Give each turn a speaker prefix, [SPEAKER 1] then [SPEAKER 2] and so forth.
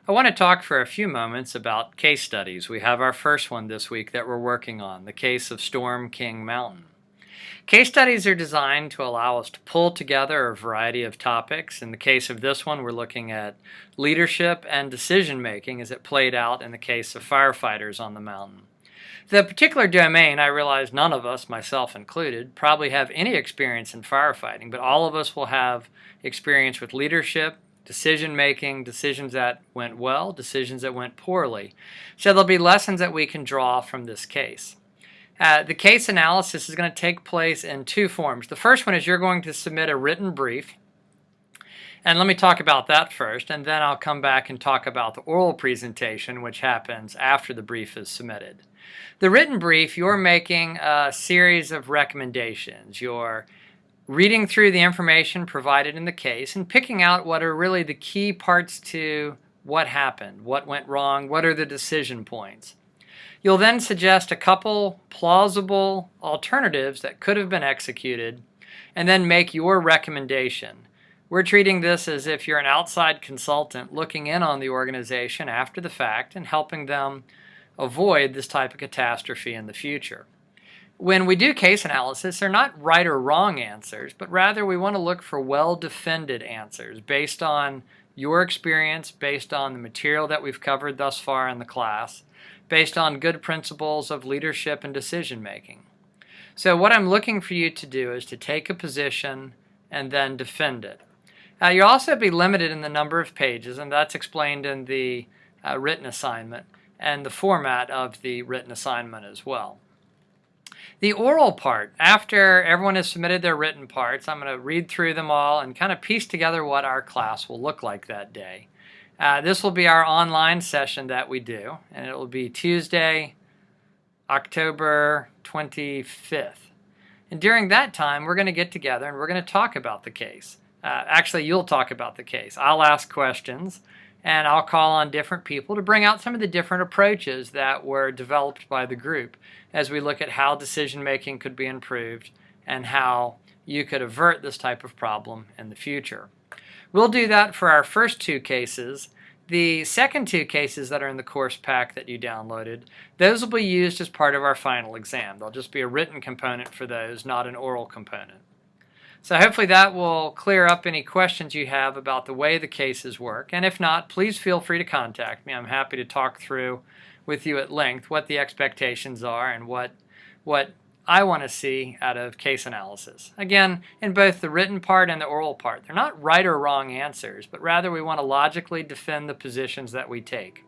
[SPEAKER 1] I want to talk for a few moments about case studies. We have our first one this week that we're working on, the case of Storm King Mountain. Case studies are designed to allow us to pull together a variety of topics. In the case of this one, we're looking at leadership and decision making as it played out in the case of firefighters on the mountain. The particular domain, I realize none of us, myself included, probably have any experience in firefighting, but all of us will have experience with leadership, decision making, decisions that went well, decisions that went poorly. So there'll be lessons that we can draw from this case. The case analysis is going to take place in two forms. The first one is you're going to submit a written brief. And let me talk about that first, and then I'll come back and talk about the oral presentation, which happens after the brief is submitted. The written brief, you're making a series of recommendations. You're reading through the information provided in the case and picking out what are really the key parts to what happened, what went wrong, what are the decision points. You'll then suggest a couple plausible alternatives that could have been executed and then make your recommendation. We're treating this as if you're an outside consultant looking in on the organization after the fact and helping them avoid this type of catastrophe in the future. When we do case analysis, they're not right or wrong answers, but rather we want to look for well-defended answers based on your experience, based on the material that we've covered thus far in the class, based on good principles of leadership and decision making. So what I'm looking for you to do is to take a position and then defend it. You'll also be limited in the number of pages, and that's explained in the written assignment and the format of the written assignment as well. The oral part, after everyone has submitted their written parts, I'm going to read through them all and kind of piece together what our class will look like that day. This will be our online session that we do, and it will be Tuesday, October 25th. And during that time, we're going to get together and we're going to talk about the case. Actually, you'll talk about the case. I'll ask questions, and I'll call on different people to bring out some of the different approaches that were developed by the group as we look at how decision-making could be improved and how you could avert this type of problem in the future. We'll do that for our first two cases. The second two cases that are in the course pack that you downloaded, those will be used as part of our final exam. There'll just be a written component for those, not an oral component. So hopefully that will clear up any questions you have about the way the cases work. And if not, please feel free to contact me. I'm happy to talk through with you at length what the expectations are and what I want to see out of case analysis. Again, in both the written part and the oral part, they're not right or wrong answers, but rather we want to logically defend the positions that we take.